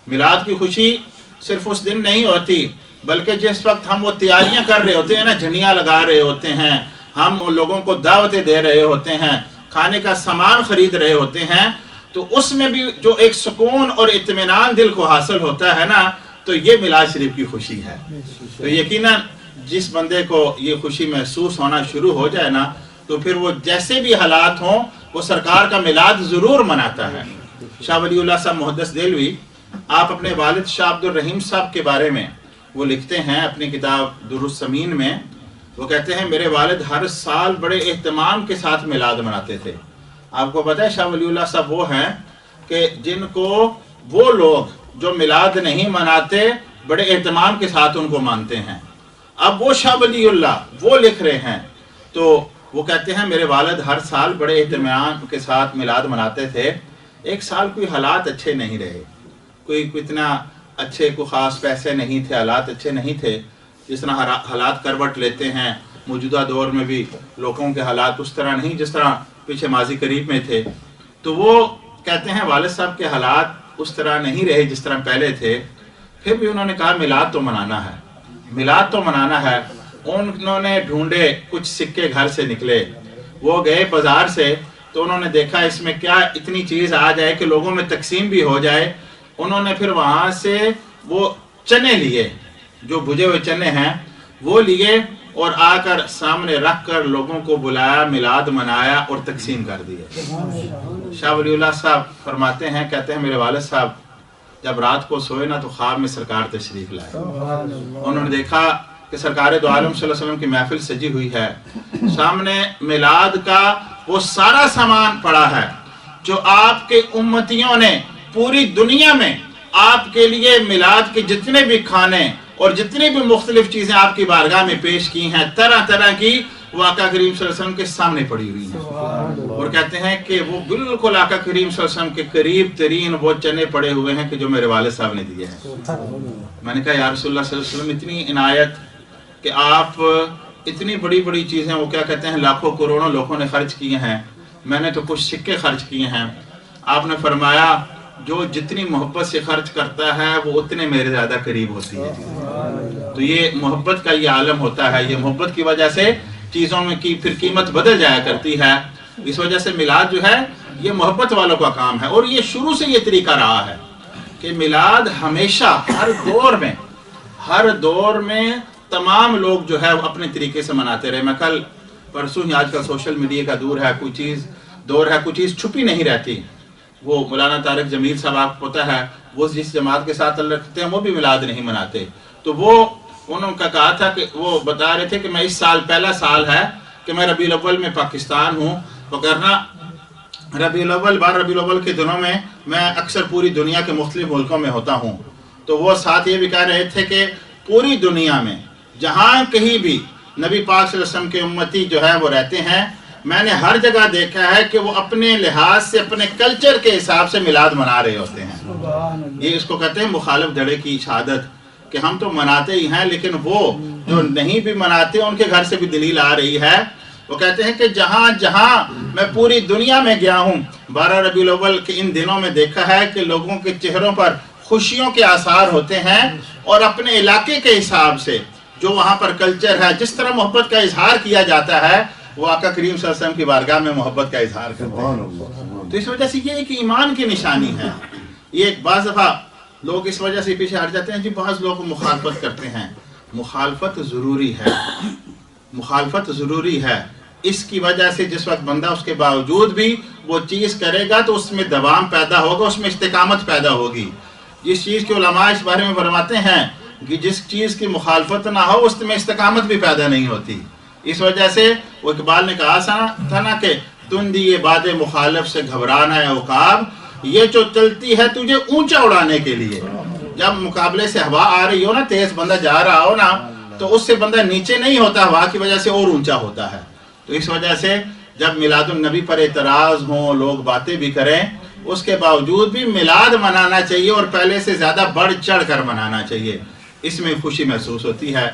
मिलाद की खुशी सिर्फ उस दिन नहीं होती, बल्कि जिस वक्त हम वो तैयारियां कर रहे होते हैं ना, झंडियां लगा रहे होते हैं, हम उन लोगों को दावतें दे रहे होते हैं, खाने का सामान खरीद रहे होते हैं, तो उसमें भी जो एक सुकून और इत्मीनान दिल को हासिल होता है ना, तो ये मिलाद शरीफ की खुशी है। तो यकीनन जिस बंदे को ये खुशी महसूस होना शुरू हो जाए ना, तो फिर वो जैसे भी हालात हों वो सरकार का मिलाद ज़रूर मनाता है। शाह वलीउल्लाह साहब मुहद्दिस देलवी, आप अपने वालिद शाह अब्दुल रहीम साहब के बारे में वो लिखते हैं अपनी किताब दुरुस समीन में। वो कहते हैं मेरे वालिद हर साल बड़े एहतमाम के साथ मिलाद मनाते थे। आपको पता है शाह वलीउल्लाह साहब वो हैं कि जिनको वो लोग जो मिलाद नहीं मनाते बड़े एहतमाम के साथ उनको मानते हैं। अब वो शाह वलीउल्लाह वो लिख रहे हैं, तो वो कहते हैं मेरे वालिद हर साल बड़े एहतमाम के साथ मिलाद मनाते थे। एक साल कोई हालात अच्छे नहीं रहे, कोई इतना अच्छे को ख़ास पैसे नहीं थे, हालात अच्छे नहीं थे। जिस तरह हालात करवट लेते हैं मौजूदा दौर में भी लोगों के हालात उस तरह नहीं जिस तरह पीछे माजी करीब में थे। तो वो कहते हैं वालिद साहब के हालात उस तरह नहीं रहे जिस तरह पहले थे। फिर भी उन्होंने कहा मिलाद तो मनाना है, मिलाद तो मनाना है। उन्होंने ढूंढे, कुछ सिक्के घर से निकले, वो गए बाजार से, तो उन्होंने देखा इसमें क्या इतनी चीज़ आ जाए कि लोगों में तकसीम भी हो जाए। उन्होंने फिर वहाँ से वो चने लिए, जो भुजे हुए चने हैं वो लिए, और आकर सामने रख कर लोगों को बुलाया, मिलाद मनाया और तकसीम कर दिए। शाह वलीउल्लाह साहब फरमाते हैं, कहते हैं मेरे वालिद साहब जब रात को सोए ना तो ख्वाब में सरकार तशरीफ लाए। उन्होंने देखा कि सरकार दो आलम सल्लल्लाहु अलैहि वसल्लम की महफिल सजी हुई है, सामने मिलाद का वो सारा सामान पड़ा है जो आपके उम्मतियों ने पूरी दुनिया में आपके लिए मिलाद के जितने भी खाने और जितनी भी मुख्तलिफ चीज़ें आपकी बारगाह में पेश की हैं, तरह तरह की वो आका करीम सल्लल्लाहु अलैहि वसल्लम के सामने पड़ी हुई हैं। और कहते हैं कि वो बिल्कुल आका करीम सल्लल्लाहु अलैहि वसल्लम के करीब तरीन वो चने पड़े हुए हैं कि जो मेरे वालिद साहब ने दिए हैं। मैंने कहा या रसूलुल्लाह सल्लल्लाहु अलैहि वसल्लम, इतनी इनायत कि आप इतनी बड़ी बड़ी चीज़ें, वो क्या कहते हैं लाखों करोड़ों लोगों ने खर्च किए हैं, मैंने तो कुछ सिक्के खर्च किए हैं। आपने फरमाया जो जितनी मोहब्बत से खर्च करता है वो उतने मेरे ज़्यादा करीब होती है। तो ये मोहब्बत का ये आलम होता है, ये मोहब्बत की वजह से चीज़ों में की फिर कीमत बदल जाया करती है। इस वजह से मिलाद जो है ये मोहब्बत वालों का काम है, और ये शुरू से ये तरीका रहा है कि मिलाद हमेशा हर दौर में तमाम लोग जो है वो अपने तरीके से मनाते रहे। मैं कल परसों ही, आजकल सोशल मीडिया का दौर है, कोई चीज़ छुपी नहीं रहती। वो मौलाना तारिक जमील साहब, आपको पता है, वो जिस जमात के साथ ताल्लुक़ रखते हैं वो भी मिलाद नहीं मनाते। तो वो उन्होंने कहा था कि वो बता रहे थे कि मैं इस साल पहला साल है कि मैं रबीउल अव्वल में पाकिस्तान हूँ, वगरना रबीउल अव्वल के दिनों में मैं अक्सर पूरी दुनिया के मुख्तलिफ मुल्कों में होता हूँ। तो वो साथ ये भी कह रहे थे कि पूरी दुनिया में जहाँ कहीं भी नबी पाक सल्लल्लाहु अलैहि वसल्लम के उम्मती जो है वो रहते हैं, मैंने हर जगह देखा है कि वो अपने लिहाज से, अपने कल्चर के हिसाब से मिलाद मना रहे होते हैं। ये इसको कहते हैं मुखालिफ धड़े की शहादत, कि हम तो मनाते ही हैं लेकिन वो जो नहीं भी मनाते उनके घर से भी दलील आ रही है। वो कहते हैं कि जहाँ जहाँ मैं पूरी दुनिया में गया हूँ, 12 रबीउल अव्वल के इन दिनों में देखा है कि लोगों के चेहरों पर खुशियों के आसार होते हैं, और अपने इलाके के हिसाब से जो वहाँ पर कल्चर है, जिस तरह मोहब्बत का इजहार किया जाता है, वो आका करीम सल्लल्लाहु अलैहि वसल्लम की बारगाह में मोहब्बत का इजहार करते हैं। तो इस वजह से ये एक ईमान की निशानी है। ये एक बाज़ दफ़ा लोग इस वजह से पीछे हट जाते हैं जी, बाज़ लोग मुखालफत करते हैं। मुखालफत ज़रूरी है। इसकी वजह से जिस वक्त बंदा उसके बावजूद भी वो चीज़ करेगा तो उसमें दवाम पैदा होगा, उसमें इस्तिकामत पैदा होगी। जिस चीज़ के उलमा इस बारे में फरमाते हैं कि जिस चीज़ की मुखालफत ना हो उसमें इस्तिकामत भी पैदा नहीं होती। इस वजह से वो इकबाल ने कहा था ना कि तुम दी ये बातें मुखालिफ से घबराना है उकाब, ये जो चलती है तुझे ऊंचा उड़ाने के लिए। जब मुकाबले से हवा आ रही हो ना, तेज बंदा जा रहा हो ना, तो उससे बंदा नीचे नहीं होता, हवा की वजह से और ऊंचा होता है। तो इस वजह से जब मिलादुन नबी पर एतराज़ हो, लोग बातें भी करें, उसके बावजूद भी मिलाद मनाना चाहिए, और पहले से ज़्यादा बढ़ चढ़ कर मनाना चाहिए। इसमें खुशी महसूस होती है।